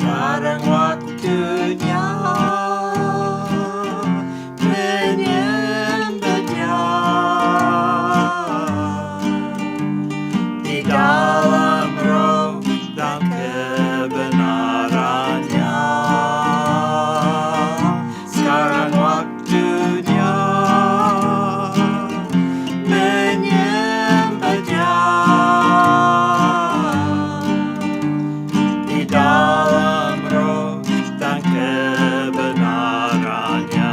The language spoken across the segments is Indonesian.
Sekarang waktunya menyembah Dia di dalam roh dan kebenarannya. Sekarang waktunya menyembah Dia di dalam roh dan kebenarannya.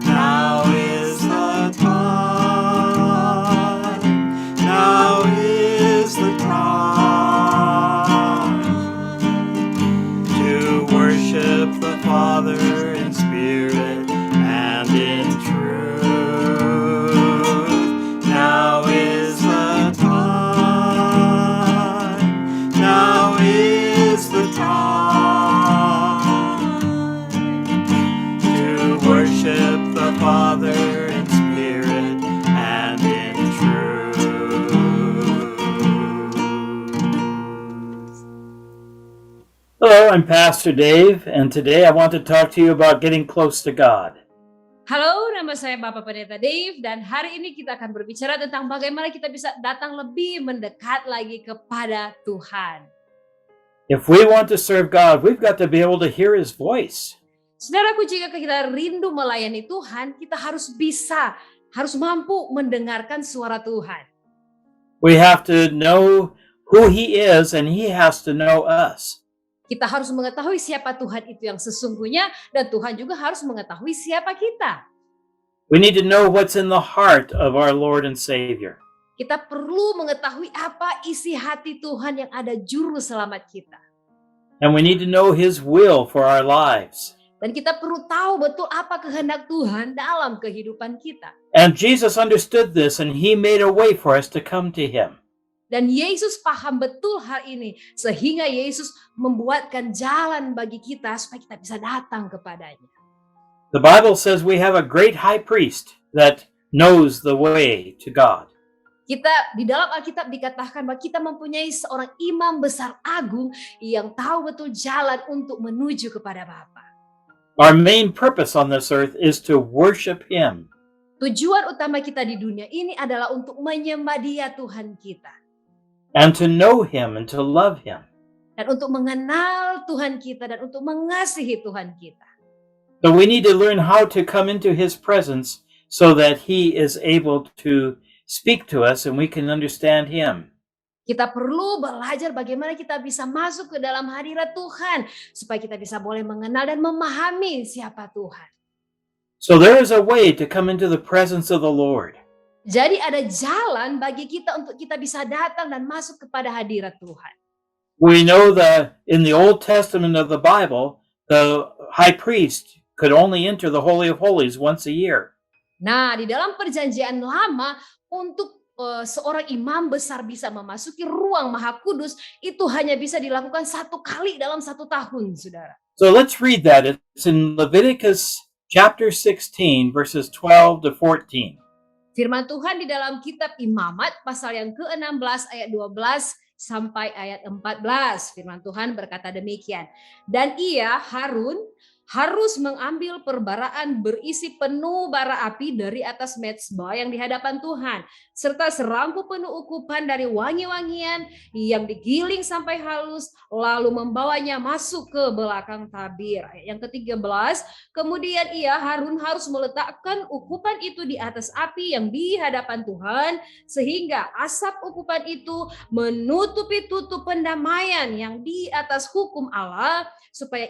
Now is the time, now is the time to worship the Father in spirit and in truth. Now is the time, now is the time to worship the Father in spirit and in truth. Hello, I'm Pastor Dave, and today I want to talk to you about getting close to God. Halo, nama saya Bapak Pendeta Dave dan hari ini kita akan berbicara tentang bagaimana kita bisa datang lebih mendekat lagi kepada Tuhan. If we want to serve God, we've got to be able to hear His voice. Saudaraku, jika kita rindu melayani Tuhan, kita harus mampu mendengarkan suara Tuhan. We have to know who He is, and He has to know us. Kita harus mengetahui siapa Tuhan itu yang sesungguhnya dan Tuhan juga harus mengetahui siapa kita. We need to know what's in the heart of our Lord and Savior. Kita perlu mengetahui apa isi hati Tuhan yang ada juru selamat kita. And we need to know His will for our lives. Dan kita perlu tahu betul apa kehendak Tuhan dalam kehidupan kita. And Jesus understood this, and He made a way for us to come to Him. Dan Yesus paham betul hal ini, sehingga Yesus membuatkan jalan bagi kita supaya kita bisa datang kepadanya. The Bible says we have a great high priest that knows the way to God. Di dalam Alkitab dikatakan bahwa kita mempunyai seorang imam besar agung yang tahu betul jalan untuk menuju kepada Bapa. Our main purpose on this earth is to worship Him. Tujuan utama kita di dunia ini adalah untuk menyembah Dia, Tuhan kita. And to know Him and to love Him. Dan untuk mengenal Tuhan kita dan untuk mengasihi Tuhan kita. So we need to learn how to come into His presence so that He is able to speak to us and we can understand Him. Kita perlu belajar bagaimana kita bisa masuk ke dalam hadirat Tuhan supaya kita bisa boleh mengenal dan memahami siapa Tuhan. So there is a way to come into the presence of the Lord. Jadi ada jalan bagi kita untuk kita bisa datang dan masuk kepada hadirat Tuhan. We know that in the Old Testament of the Bible, the high priest could only enter the Holy of Holies once a year. Nah, di dalam perjanjian lama untuk seorang imam besar bisa memasuki ruang Maha Kudus itu hanya bisa dilakukan satu kali dalam 1 tahun, saudara. So let's read that. It's in Leviticus chapter 16, verses 12 to 14. Firman Tuhan di dalam kitab Imamat pasal yang ke-16 ayat 12 sampai ayat 14. Firman Tuhan berkata demikian. Dan Harun harus mengambil perbaraan berisi penuh bara api dari atas mezbah yang di hadapan Tuhan, serta serangkup penuh ukupan dari wangi-wangian yang digiling sampai halus, lalu membawanya masuk ke belakang tabir. Ayat yang ke-13, kemudian Harun harus meletakkan ukupan itu di atas api yang di hadapan Tuhan, sehingga asap ukupan itu menutupi tutup pendamaian yang di atas hukum Allah, supaya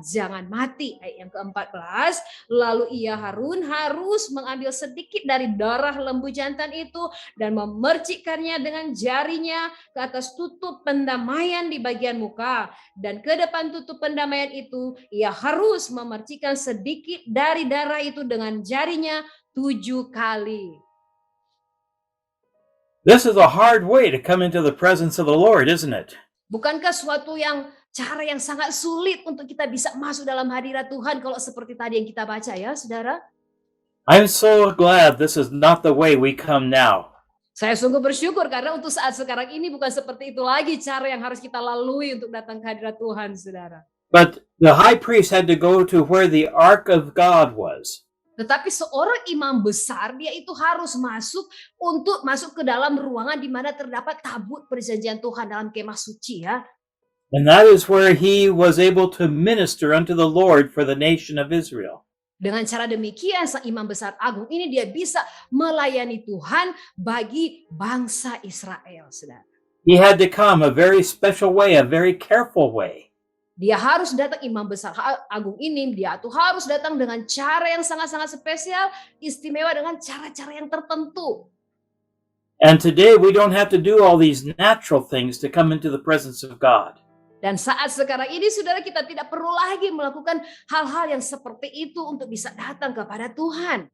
jangan mati. Ayat yang ke-14, lalu Harun harus mengambil sedikit dari darah lembu jantan itu dan memercikkannya dengan jarinya ke atas tutup pendamaian di bagian muka, dan ke depan tutup pendamaian itu ia harus memercikkan sedikit dari darah itu dengan jarinya 7 kali. This is a hard way to come into the presence of the Lord, isn't it? Bukankah cara yang sangat sulit untuk kita bisa masuk dalam hadirat Tuhan kalau seperti tadi yang kita baca ya, saudara? I'm so glad this is not the way we come now. Saya sungguh bersyukur karena untuk saat sekarang ini bukan seperti itu lagi cara yang harus kita lalui untuk datang ke hadirat Tuhan, saudara. But the high priest had to go to where the ark of God was. Tetapi seorang imam besar, dia itu harus masuk ke dalam ruangan di mana terdapat tabut perjanjian Tuhan dalam kemah suci ya. And that is where he was able to minister unto the Lord for the nation of Israel. Dengan cara demikian, sang imam besar agung ini dia bisa melayani Tuhan bagi bangsa Israel, saudara. He had to come a very special way, a very careful way. Dia harus datang, imam besar agung ini, dia tuh harus datang dengan cara yang sangat-sangat spesial, istimewa dengan cara-cara yang tertentu. And today we don't have to do all these natural things to come into the presence of God. Dan saat sekarang ini, saudara, kita tidak perlu lagi melakukan hal-hal yang seperti itu untuk bisa datang kepada Tuhan.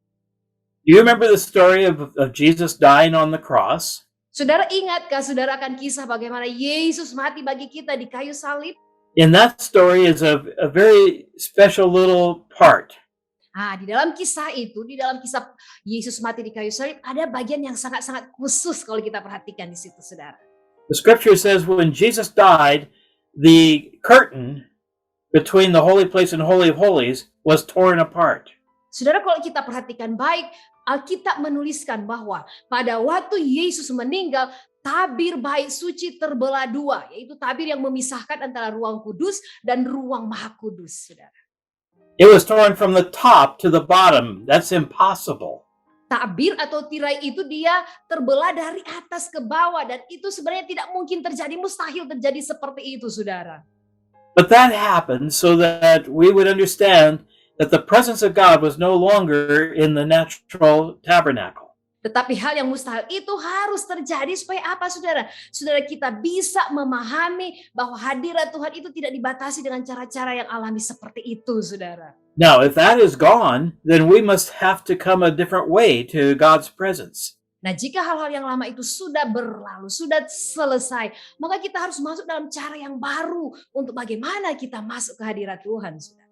Do you remember the story of Jesus dying on the cross? Saudara ingatkah, saudara, akan kisah bagaimana Yesus mati bagi kita di kayu salib? In that story is a very special little part. Di dalam kisah itu, di dalam kisah Yesus mati di kayu salib, ada bagian yang sangat-sangat khusus kalau kita perhatikan di situ, saudara. The scripture says when Jesus died, the curtain between the holy place and Holy of Holies was torn apart. Saudara, kalau kita perhatikan baik, Alkitab menuliskan bahwa pada waktu Yesus meninggal, tabir bait suci terbelah dua, yaitu tabir yang memisahkan antara ruang kudus dan ruang maha kudus, saudara. It was torn from the top to the bottom. That's impossible. Tabir atau tirai itu dia terbelah dari atas ke bawah, dan itu sebenarnya tidak mungkin terjadi, mustahil terjadi seperti itu, saudara. But that happened so that we would understand that the presence of God was no longer in the natural tabernacle. Tetapi hal yang mustahil itu harus terjadi supaya apa, saudara? Saudara, kita bisa memahami bahwa hadirat Tuhan itu tidak dibatasi dengan cara-cara yang alami seperti itu, saudara. Now, if that is gone, then we must have to come a different way to God's presence. Nah, jika hal-hal yang lama itu sudah berlalu, sudah selesai, maka kita harus masuk dalam cara yang baru untuk bagaimana kita masuk ke hadirat Tuhan, saudara.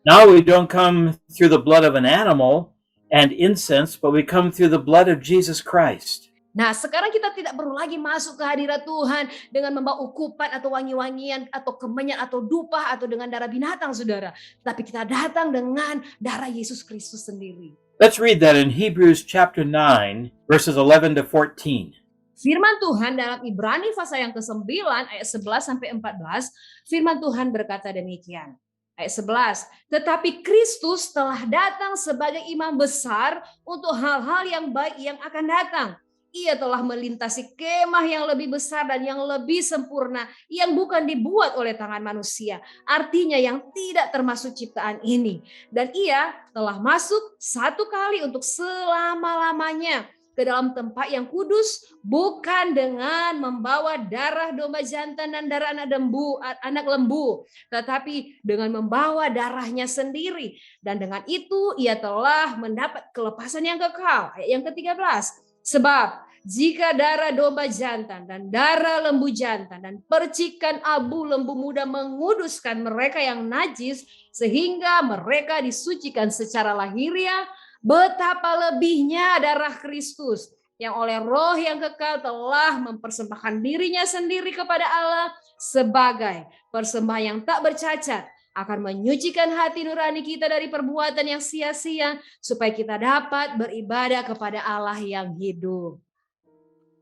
Now we don't come through the blood of an animal and incense, but we come through the blood of Jesus Christ. Nah, sekarang kita tidak perlu lagi masuk ke hadirat Tuhan dengan membawa ukupan atau wangi-wangian atau kemenyan atau dupa atau dengan darah binatang, saudara. Tapi kita datang dengan darah Yesus Kristus sendiri. Let's read that in Hebrews chapter 9, verses 11 to 14. Firman Tuhan dalam Ibrani pasal yang ke-9 ayat 11 sampai 14, firman Tuhan berkata demikian. Ayat 11, tetapi Kristus telah datang sebagai imam besar untuk hal-hal yang baik yang akan datang. Ia telah melintasi kemah yang lebih besar dan yang lebih sempurna, yang bukan dibuat oleh tangan manusia. Artinya yang tidak termasuk ciptaan ini. Dan ia telah masuk satu kali untuk selama-lamanya ke dalam tempat yang kudus, bukan dengan membawa darah domba jantan dan darah anak lembu, tetapi dengan membawa darahnya sendiri. Dan dengan itu ia telah mendapat kelepasan yang kekal. Ayat yang ke-13. Sebab jika darah domba jantan dan darah lembu jantan dan percikan abu lembu muda menguduskan mereka yang najis sehingga mereka disucikan secara lahiriah, betapa lebihnya darah Kristus yang oleh roh yang kekal telah mempersembahkan dirinya sendiri kepada Allah sebagai persembahan yang tak bercacat, akan menyucikan hati nurani kita dari perbuatan yang sia-sia supaya kita dapat beribadah kepada Allah yang hidup.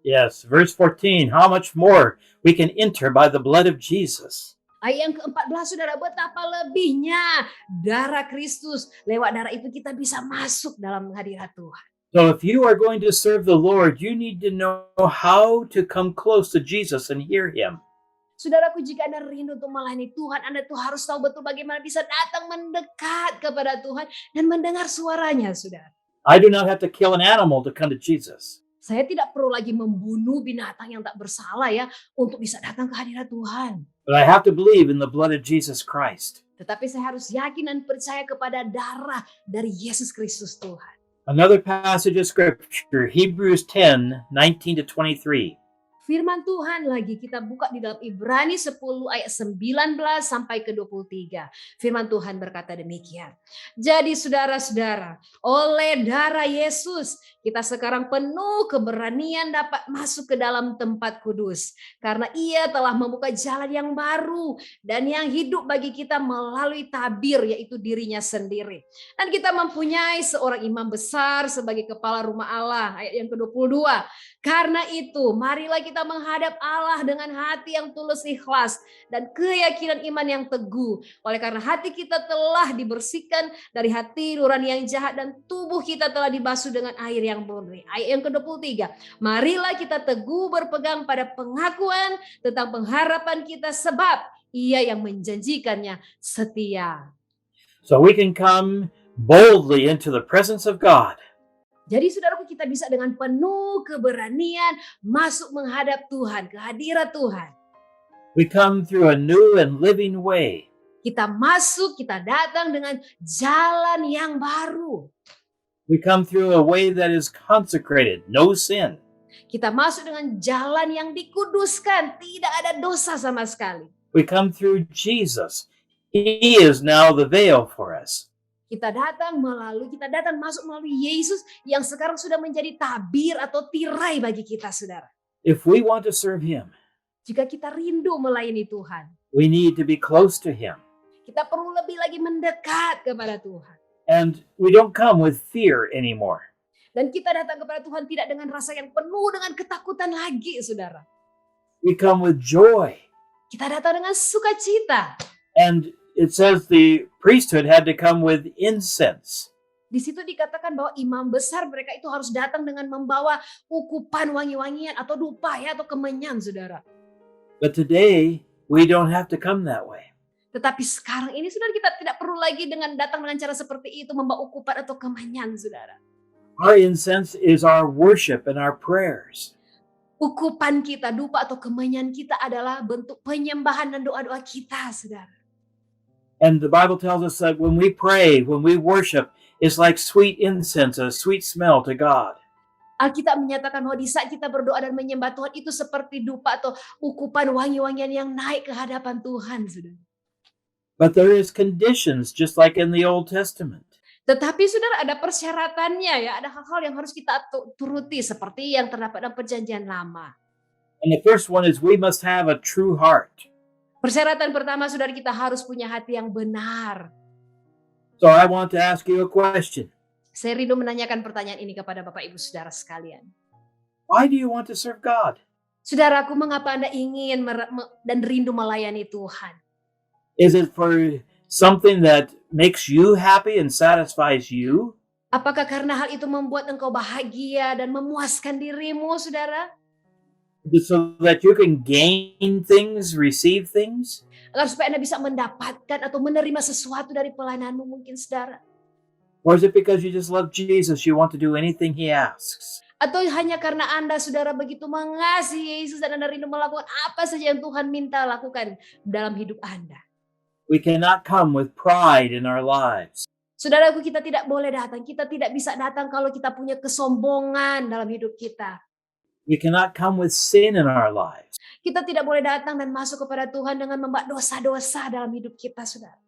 Yes, verse 14, how much more we can enter by the blood of Jesus. Ayat yang ke-14, saudara, betapa lebihnya darah Kristus. Lewat darah itu kita bisa masuk dalam hadirat Tuhan. So if you are going to serve the Lord, you need to know how to come close to Jesus and hear him. Saudaraku, jika Anda rindu untuk melayani Tuhan, Anda tuh harus tahu betul bagaimana bisa datang mendekat kepada Tuhan dan mendengar suaranya, saudara. I do not have to kill an animal to come to Jesus. Saya tidak perlu lagi membunuh binatang yang tak bersalah ya untuk bisa datang ke hadirat Tuhan. But I have to believe in the blood of Jesus Christ. Tetapi saya harus yakin dan percaya kepada darah dari Yesus Kristus Tuhan. Another passage of scripture, Hebrews 10, 19 to 23. Firman Tuhan lagi kita buka di dalam Ibrani 10 ayat 19 sampai ke 23. Firman Tuhan berkata demikian. Jadi saudara-saudara, oleh darah Yesus kita sekarang penuh keberanian dapat masuk ke dalam tempat kudus. Karena Ia telah membuka jalan yang baru dan yang hidup bagi kita melalui tabir, yaitu dirinya sendiri. Dan kita mempunyai seorang imam besar sebagai kepala rumah Allah, ayat yang ke-22. Karena itu, marilah kita menghadap Allah dengan hati yang tulus ikhlas dan keyakinan iman yang teguh. Oleh karena hati kita telah dibersihkan dari hati nurani yang jahat dan tubuh kita telah dibasuh dengan air yang murni. Ayat yang ke-23. Marilah kita teguh berpegang pada pengakuan tentang pengharapan kita sebab Ia yang menjanjikannya setia. So we can come boldly into the presence of God. Jadi saudaraku, kita bisa dengan penuh keberanian masuk menghadap Tuhan, kehadirat Tuhan. We come through a new and living way. Kita masuk, kita datang dengan jalan yang baru. We come through a way that is consecrated, no sin. Kita masuk dengan jalan yang dikuduskan, tidak ada dosa sama sekali. We come through Jesus. He is now the veil for us. Kita datang masuk melalui Yesus yang sekarang sudah menjadi tabir atau tirai bagi kita, saudara. If we want to serve Him, Jika kita rindu melayani Tuhan, we need to be close to Him. kita perlu lebih lagi mendekat kepada Tuhan. And we don't come with fear anymore. Dan kita datang kepada Tuhan tidak dengan rasa yang penuh dengan ketakutan lagi, saudara. We come with joy. Kita datang dengan sukacita. And it says the priesthood had to come with incense. Di situ dikatakan bahwa imam besar mereka itu harus datang dengan membawa ukupan wangi-wangian atau dupa atau kemenyan, saudara. But today, we don't have to come that way. Tetapi sekarang ini, saudara, kita tidak perlu lagi datang dengan cara seperti itu, membawa ukupan atau kemenyan, saudara. Our incense is our worship and our prayers. Ukupan kita, dupa atau kemenyan kita adalah bentuk penyembahan dan doa-doa kita, saudara. And the Bible tells us that when we pray, when we worship, it's like sweet incense, a sweet smell to God. Alkitab menyatakan bahwa di saat kita berdoa dan menyembah Tuhan itu seperti dupa atau ukupan wangi-wangian yang naik ke hadapan Tuhan, saudara. But there is conditions, just like in the Old Testament. Tetapi saudara, ada persyaratannya ya, ada hal-hal yang harus kita turuti seperti yang terdapat dalam perjanjian lama. And the first one is we must have a true heart. Persyaratan pertama, saudara, kita harus punya hati yang benar. So I want to ask you a question. Saya rindu menanyakan pertanyaan ini kepada Bapak Ibu Saudara sekalian. Why do you want to serve God? Saudaraku, mengapa Anda ingin dan rindu melayani Tuhan? Is it for something that makes you happy and satisfies you? Apakah karena hal itu membuat engkau bahagia dan memuaskan dirimu, saudara? So that you can gain things, receive things? Agar supaya Anda bisa mendapatkan atau menerima sesuatu dari pelayananmu mungkin, saudara. Or is it because you just love Jesus, you want to do anything He asks? Atau hanya karena Anda, saudara, begitu mengasihi Yesus dan Anda rindu melakukan apa saja yang Tuhan minta lakukan dalam hidup Anda. We cannot come with pride in our lives. Saudaraku, kita tidak boleh datang. Kita tidak bisa datang kalau kita punya kesombongan dalam hidup kita. We cannot come with sin in our lives. Kita tidak boleh datang dan masuk kepada Tuhan dengan membawa dosa-dosa dalam hidup kita, saudara.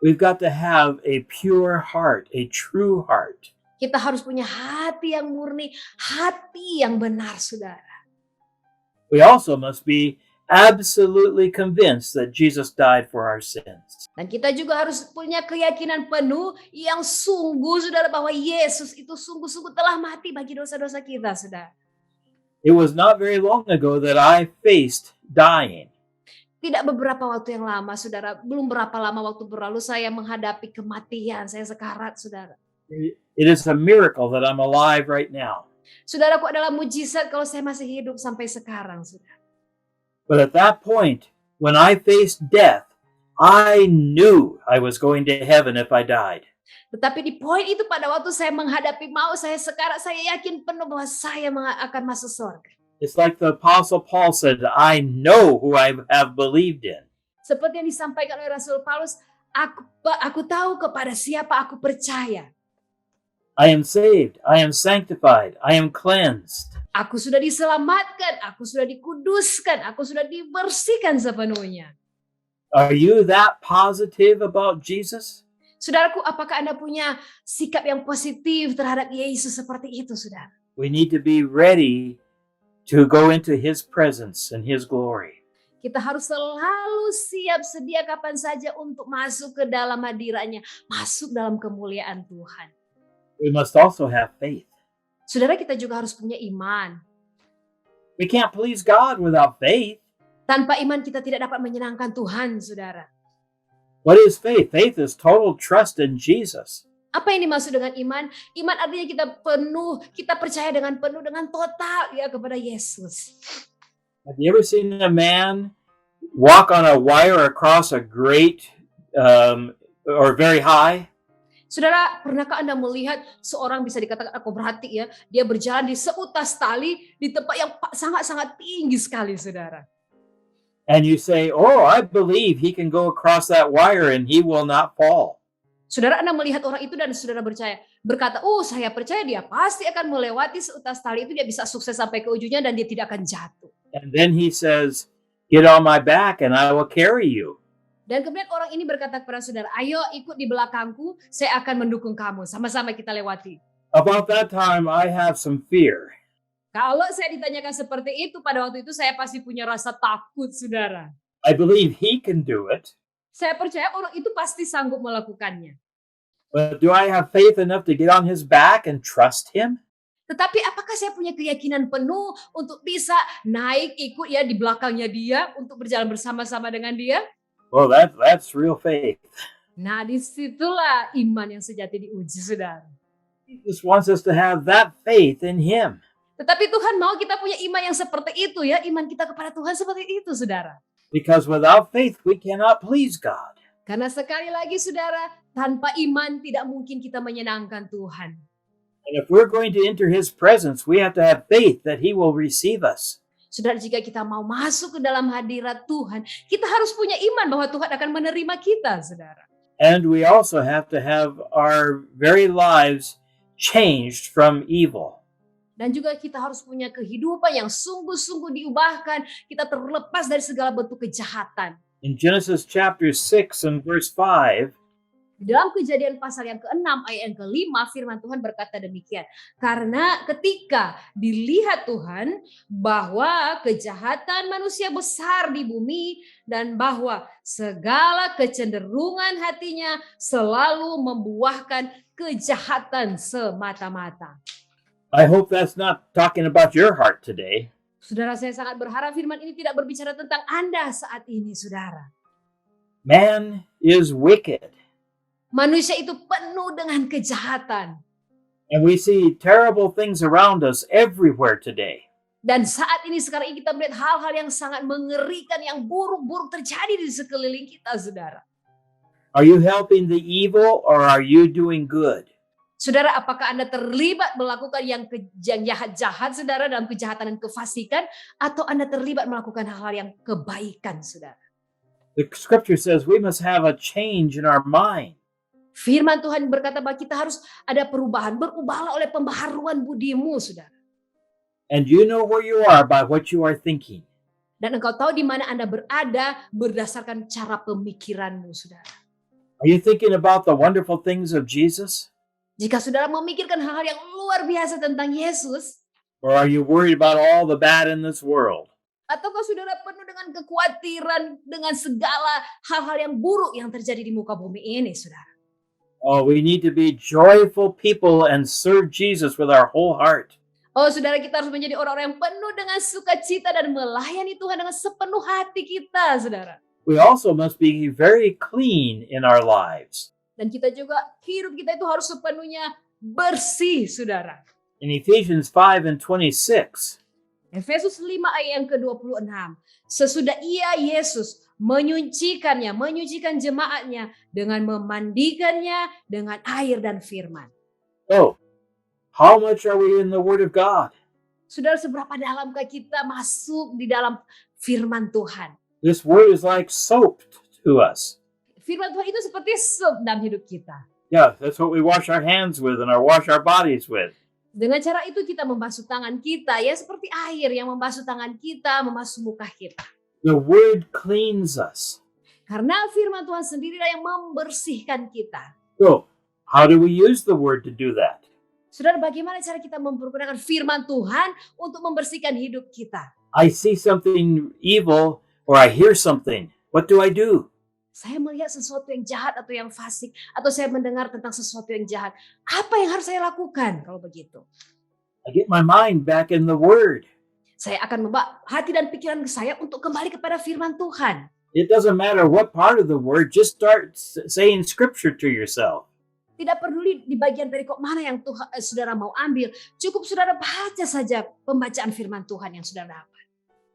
We've got to have a pure heart, a true heart. Kita harus punya hati yang murni, hati yang benar, saudara. We also must be absolutely convinced that Jesus died for our sins. Dan kita juga harus punya keyakinan penuh yang sungguh, saudara, bahwa Yesus itu sungguh-sungguh telah mati bagi dosa-dosa kita, saudara. It was not very long ago that I faced dying. Tidak beberapa waktu yang lama, saudara, belum berapa lama waktu berlalu saya menghadapi kematian, saya sekarat, saudara. It is a miracle that I'm alive right now. Saudaraku, adalah mujizat kalau saya masih hidup sampai sekarang, saudara. But at that point, when I faced death, I knew I was going to heaven if I died. Tetapi di poin itu pada waktu saya menghadapi maut, saya sekarat, saya yakin penuh bahwa saya akan masuk surga. It's like the Apostle Paul said, I know who I have believed in. Seperti yang disampaikan oleh Rasul Paulus, aku tahu kepada siapa aku percaya. I am saved, I am sanctified, I am cleansed. Aku sudah diselamatkan, aku sudah dikuduskan, aku sudah dibersihkan sepenuhnya. Are you that positive about Jesus? Saudaraku, apakah Anda punya sikap yang positif terhadap Yesus seperti itu, saudara? We need to be ready to go into his presence and his glory. Kita harus selalu siap sedia kapan saja untuk masuk ke dalam hadiratnya, masuk dalam kemuliaan Tuhan. We must also have faith. Saudara, kita juga harus punya iman. We can't please God without faith. Tanpa iman kita tidak dapat menyenangkan Tuhan, saudara. What is faith? Faith is total trust in Jesus. Apa yang dimaksud dengan iman? Iman artinya kita percaya dengan penuh, dengan total ya kepada Yesus. Have you ever seen a man walk on a wire across a great or very high? Saudara, pernahkah Anda melihat seorang, bisa dikatakan aku berhati ya, dia berjalan di seutas tali di tempat yang sangat-sangat tinggi sekali, saudara. And you say, oh, I believe he can go across that wire and he will not fall. Saudara, Anda melihat orang itu dan saudara berkata, oh saya percaya dia pasti akan melewati seutas tali itu, dia bisa sukses sampai ke ujungnya dan dia tidak akan jatuh. And then he says, get on my back and I will carry you. Dan kemudian orang ini berkata kepada saudara, ayo ikut di belakangku, saya akan mendukung kamu, sama-sama kita lewati. About that time, I have some fear. Kalau saya ditanyakan seperti itu, pada waktu itu saya pasti punya rasa takut, saudara. I believe he can do it. Saya percaya orang itu pasti sanggup melakukannya. But do I have faith enough to get on his back and trust him? Tetapi apakah saya punya keyakinan penuh untuk bisa naik ikut ya di belakangnya dia, untuk berjalan bersama-sama dengan dia? Well, that's real faith. Nah, disitulah iman yang sejati diuji, saudara. Jesus wants us to have that faith in him. Tetapi Tuhan mau kita punya iman yang seperti itu ya, iman kita kepada Tuhan seperti itu, saudara. Because without faith, we cannot please God. Karena sekali lagi, saudara, tanpa iman tidak mungkin kita menyenangkan Tuhan. And if we're going to enter his presence, we have to have faith that he will receive us. Saudara, jika kita mau masuk ke dalam hadirat Tuhan, kita harus punya iman bahwa Tuhan akan menerima kita, saudara. And we also have to have our very lives changed from evil. Dan juga kita harus punya kehidupan yang sungguh-sungguh diubahkan. Kita terlepas dari segala bentuk kejahatan. In Genesis chapter 6 and verse 5, di dalam Kejadian pasal yang ke-6 ayat yang ke-5, firman Tuhan berkata demikian. Karena ketika dilihat Tuhan bahwa kejahatan manusia besar di bumi dan bahwa segala kecenderungan hatinya selalu membuahkan kejahatan semata-mata. I hope that's not talking about your heart today. Saudara, saya sangat berharap firman ini tidak berbicara tentang Anda saat ini, saudara. Man is wicked. Manusia itu penuh dengan kejahatan. And we see terrible things around us everywhere today. Dan saat ini sekarang ini kita melihat hal-hal yang sangat mengerikan, yang buruk-buruk terjadi di sekeliling kita, saudara. Are you helping the evil or are you doing good? Saudara, apakah Anda terlibat melakukan yang jahat-jahat, saudara, dalam kejahatan dan kefasikan, atau Anda terlibat melakukan hal-hal yang kebaikan, saudara? The scripture says we must have a change in our mind. Firman Tuhan berkata bahwa kita harus ada perubahan, berubahlah oleh pembaharuan budimu, saudara. And you know where you are by what you are thinking. Dan engkau tahu di mana Anda berada berdasarkan cara pemikiranmu, saudara. Are you thinking about the wonderful things of Jesus? Jika saudara memikirkan hal-hal yang luar biasa tentang Yesus, Or are you worried about all the bad in this world? ataukah saudara penuh dengan kekhawatiran dengan segala hal-hal yang buruk yang terjadi di muka bumi ini, saudara? Oh, we need to be joyful people and serve Jesus with our whole heart. Oh, saudara, kita harus menjadi orang-orang yang penuh dengan sukacita dan melayani Tuhan dengan sepenuh hati kita, saudara. We also must be very clean in our lives. Dan kita juga, hidup kita itu harus sepenuhnya bersih, saudara. In Ephesians 5 and 26, Efesus 5 ayat yang ke-26. Sesudah ia, Yesus, menyucikan jemaatnya dengan memandikannya dengan air dan firman. oh, how much are we in the Word of God? Saudara, seberapa dalamkah kita masuk di dalam firman Tuhan? This Word is like soap to us. Firman Tuhan itu seperti sup dalam hidup kita. Yeah, that's what we wash our hands with and wash our bodies with. Dengan cara itu kita membasuh tangan kita ya seperti air yang membasuh tangan kita, membasuh muka kita. The word cleans us. Karena firman Tuhan sendirilah yang membersihkan kita. So, how do we use the word to do that? Saudara, bagaimana cara kita mempergunakan firman Tuhan untuk membersihkan hidup kita? I see something evil or I hear something. What do I do? Saya melihat sesuatu yang jahat atau yang fasik, atau saya mendengar tentang sesuatu yang jahat. Apa yang harus saya lakukan kalau begitu? I get my mind back in the word. Saya akan membawa hati dan pikiran saya untuk kembali kepada firman Tuhan. It doesn't matter what part of the word, just start saying scripture to yourself. Tidak peduli di bagian perikop mana yang saudara mau ambil. Cukup saudara baca saja pembacaan firman Tuhan yang saudara dapat.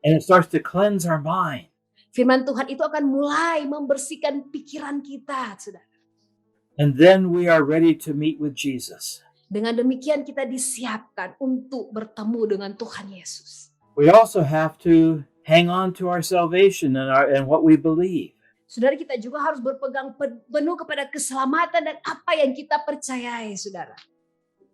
And it starts to cleanse our mind. Firman Tuhan itu akan mulai membersihkan pikiran kita, saudara. And then we are ready to meet with Jesus. Dengan demikian kita disiapkan untuk bertemu dengan Tuhan Yesus. We also have to hang on to our salvation and what we believe. Saudara, kita juga harus berpegang penuh kepada keselamatan dan apa yang kita percayai, saudara.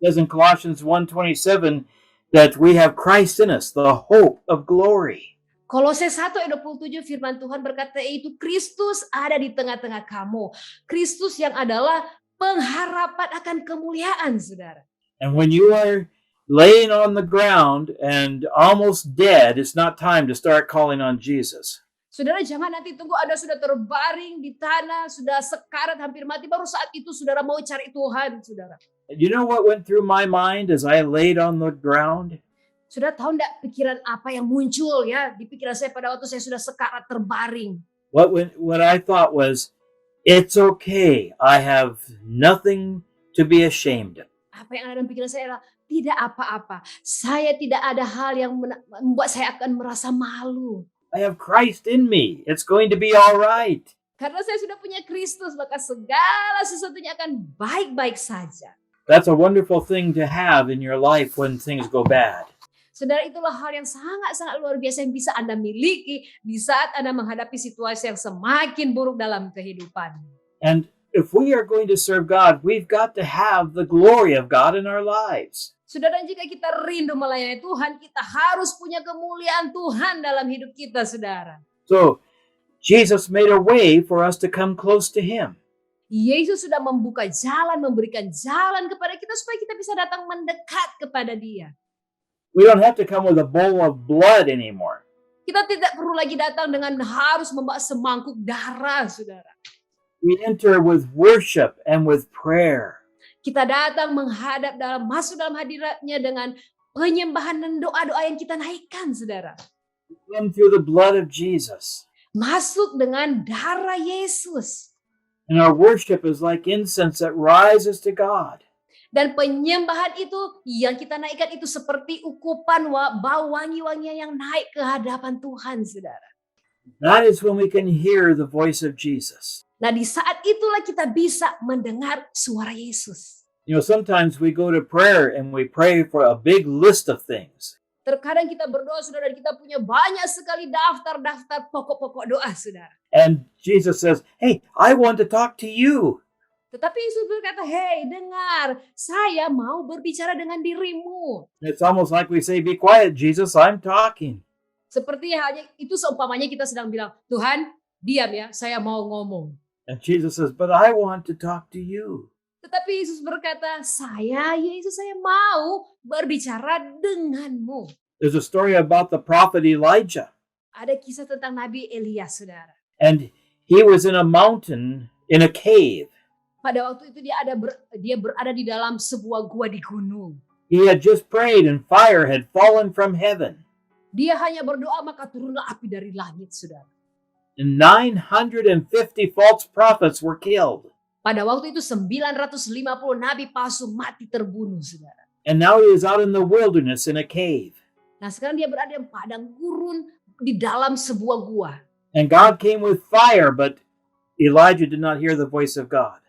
It says in Colossians 1:27 that we have Christ in us, the hope of glory. Kolose 1 ayat 27 firman Tuhan berkata, yaitu Kristus ada di tengah-tengah kamu. Kristus yang adalah pengharapan akan kemuliaan, saudara. And when you are laying on the ground and almost dead, it's not time to start calling on Jesus. Saudara, jangan nanti tunggu Anda sudah terbaring di tanah, sudah sekarat hampir mati, baru saat itu saudara mau cari Tuhan, saudara. You know what went through my mind as I laid on the ground? Saudara tahu enggak pikiran apa yang muncul ya di pikiran saya pada waktu saya sudah sekarat terbaring? What I thought was, it's okay. I have nothing to be ashamed of. Apa yang ada dalam pikiran saya adalah tidak apa-apa. Saya tidak ada hal yang membuat saya akan merasa malu. I have Christ in me. It's going to be all right. Karena saya sudah punya Kristus, maka segala sesuatunya akan baik-baik saja. That's a wonderful thing to have in your life when things go bad. Saudara, itulah hal yang sangat-sangat luar biasa yang bisa Anda miliki di saat Anda menghadapi situasi yang semakin buruk dalam kehidupan. And if we are going to serve God, we've got to have the glory of God in our lives. Saudara, jika kita rindu melayani Tuhan, kita harus punya kemuliaan Tuhan dalam hidup kita, saudara. So, Jesus made a way for us to come close to Him. Yesus sudah membuka jalan, memberikan jalan kepada kita supaya kita bisa datang mendekat kepada Dia. We don't have to come with a bowl of blood anymore. Kita tidak perlu lagi datang dengan harus membawa semangkuk darah, saudara. We enter with worship and with prayer. Kita datang masuk dalam hadiratnya dengan penyembahan dan doa-doa yang kita naikkan, saudara. We come through the blood of Jesus. Masuk dengan darah Yesus. And our worship is like incense that rises to God. Dan penyembahan itu yang kita naikkan itu seperti ukupan bau wangi-wangian yang naik ke hadapan Tuhan, saudara. That is when we can hear the voice of Jesus. Nah, di saat itulah kita bisa mendengar suara Yesus. You know, sometimes we go to prayer and we pray for a big list of things. Terkadang kita berdoa, saudara, kita punya banyak sekali daftar-daftar pokok-pokok doa, saudara. And Jesus says, hey, I want to talk to you. Tetapi Yesus berkata, hei, dengar, saya mau berbicara dengan dirimu. It's almost like we say, be quiet, Jesus, I'm talking. Seperti halnya itu seumpamanya kita sedang bilang, Tuhan, diam ya, saya mau ngomong. And Jesus says, but I want to talk to you. Tetapi Yesus berkata, Yesus, saya mau berbicara denganmu. There's a story about the prophet Elijah. Ada kisah tentang Nabi Elia, saudara. And he was in a mountain, in a cave. Pada waktu itu dia berada di dalam sebuah gua di gunung. He had just prayed and fire had fallen from heaven. Dia hanya berdoa, maka turunlah api dari langit, saudara. And 950 false prophets were killed. Pada waktu itu 950 nabi palsu mati terbunuh, saudara. And now he is out in the wilderness in a cave. Nah, sekarang dia berada di padang gurun di dalam sebuah gua. And God came with fire, but Elijah did not hear the voice of God.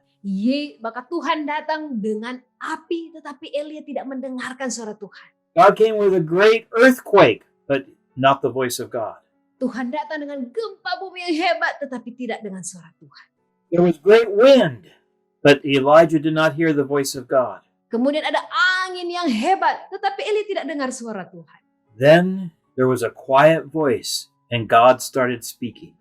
Maka Tuhan datang dengan api, tetapi Elia tidak mendengarkan suara Tuhan. God came with a great earthquake, but not the voice of God. Tuhan datang dengan gempa bumi yang hebat, tetapi tidak dengan suara Tuhan. There was great wind, but Elijah did not hear the voice of God. Kemudian ada angin yang hebat, tetapi Eli tidak dengar suara Tuhan. Then there was a quiet voice, and God started speaking.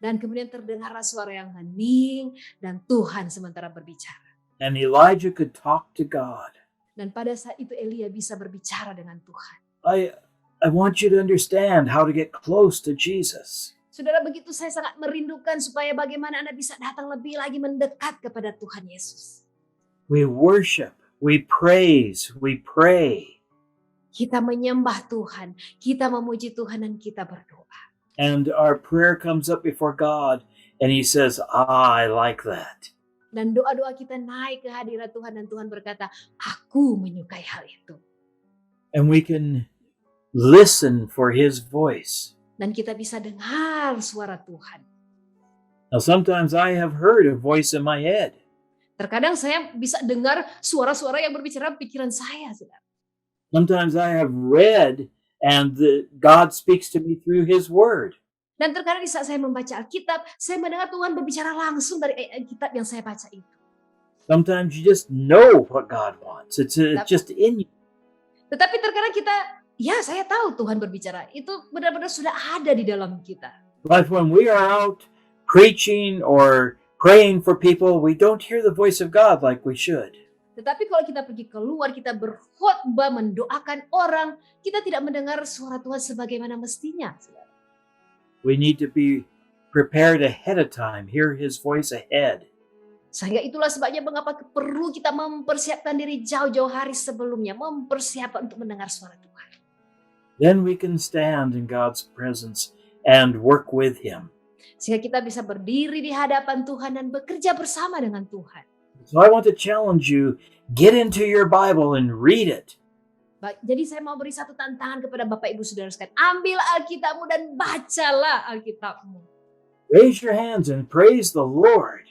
Dan kemudian terdengarlah suara yang hening dan Tuhan sementara berbicara. And Elijah could talk to God. Dan pada saat itu Elia bisa berbicara dengan Tuhan. I want you to understand how to get close to Jesus. Saudara, begitu saya sangat merindukan supaya bagaimana Anda bisa datang lebih lagi mendekat kepada Tuhan Yesus. We worship, we praise, we pray. Kita menyembah Tuhan, kita memuji Tuhan dan kita berdoa. And our prayer comes up before God and He says, I like that. Dan doa-doa kita naik ke hadirat Tuhan dan Tuhan berkata, aku menyukai hal itu. And we can listen for His voice. Dan kita bisa dengar suara Tuhan. Now, sometimes I have heard a voice in my head. Terkadang saya bisa dengar suara-suara yang berbicara pikiran saya, saudara. Sometimes I have read and God speaks to me through His Word. Dan terkadang di saat saya membaca Alkitab, saya mendengar Tuhan berbicara langsung dari ayat Alkitab yang saya baca itu. Sometimes you just know what God wants. It's just in you. Tetapi terkadang kita, ya saya tahu Tuhan berbicara. Itu benar-benar sudah ada di dalam kita. But when we are out preaching or praying for people, we don't hear the voice of God like we should. Tetapi kalau kita pergi keluar, kita berkhotbah, mendoakan orang, kita tidak mendengar suara Tuhan sebagaimana mestinya. Saudara. We need to be prepared ahead of time, hear His voice ahead. Sehingga itulah sebabnya mengapa perlu kita mempersiapkan diri jauh-jauh hari sebelumnya, mempersiapkan untuk mendengar suara Tuhan. Then we can stand in God's presence and work with Him. Sehingga kita bisa berdiri di hadapan Tuhan dan bekerja bersama dengan Tuhan. So I want to challenge you, get into your Bible and read it. Baik, jadi saya mau beri satu tantangan kepada Bapak Ibu Saudara sekalian. Ambil Alkitabmu dan bacalah Alkitabmu. Raise your hands and praise the Lord.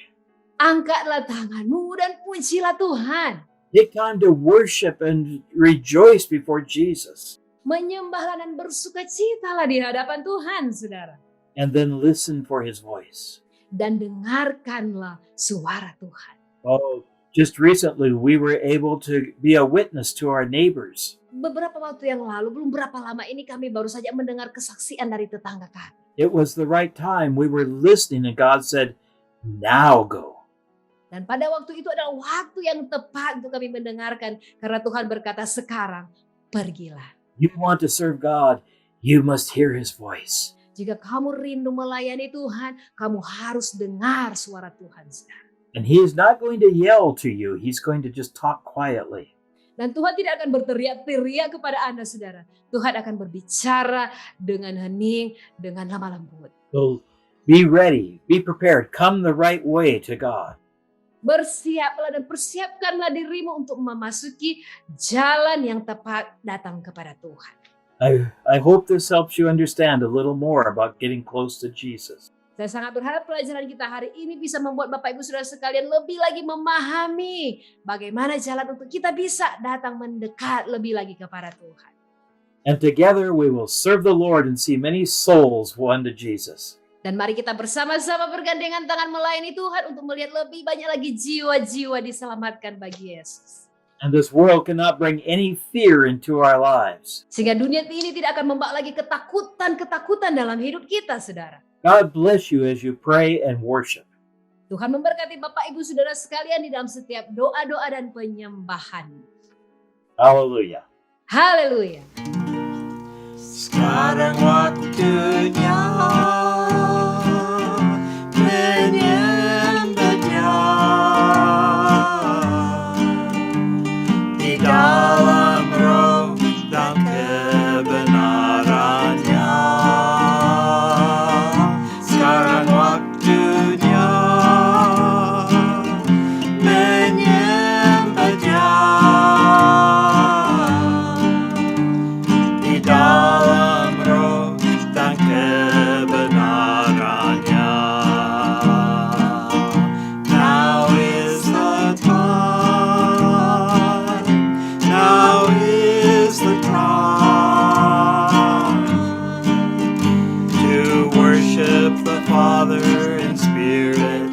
Angkatlah tanganmu dan pujilah Tuhan. Take time to worship and rejoice before Jesus. Menyembahlah dan bersukacitalah di hadapan Tuhan, saudara. And then listen for His voice. Dan dengarkanlah suara Tuhan. Oh, just recently we were able to be a witness to our neighbors. Beberapa waktu yang lalu, belum berapa lama ini kami baru saja mendengar kesaksian dari tetangga kami. It was the right time. We were listening and God said, now go. Dan pada waktu itu adalah waktu yang tepat untuk kami mendengarkan. Karena Tuhan berkata, sekarang pergilah. You want to serve God, you must hear His voice. Jika kamu rindu melayani Tuhan, kamu harus dengar suara Tuhan, saudara. And He is not going to yell to you. He's going to just talk quietly. Dan Tuhan tidak akan berteriak-teriak kepada Anda, saudara. Tuhan akan berbicara dengan hening, dengan lemah lembut. So be ready, be prepared, come the right way to God. Bersiaplah dan persiapkanlah dirimu untuk memasuki jalan yang tepat datang kepada Tuhan. I hope this helps you understand a little more about getting close to Jesus. Saya sangat berharap pelajaran kita hari ini bisa membuat Bapak Ibu Saudara sekalian lebih lagi memahami bagaimana jalan untuk kita bisa datang mendekat lebih lagi kepada Tuhan. And together we will serve the Lord and see many souls won to Jesus. Dan mari kita bersama-sama bergandengan tangan melayani Tuhan untuk melihat lebih banyak lagi jiwa-jiwa diselamatkan bagi Yesus. And this world cannot bring any fear into our lives. Sehingga dunia ini tidak akan membawa lagi ketakutan dalam hidup kita, saudara. God bless you as you pray and worship. Tuhan memberkati Bapak Ibu Saudara sekalian di dalam setiap doa-doa dan penyembahan. Hallelujah. Haleluya. Sekarang waktunya menyembah Dia di dalam roh dan kebenarannya. Sekarang waktunya menyembah Dia di dalam roh dan kebenarannya. Now is the time, now is the time to worship the Father in spirit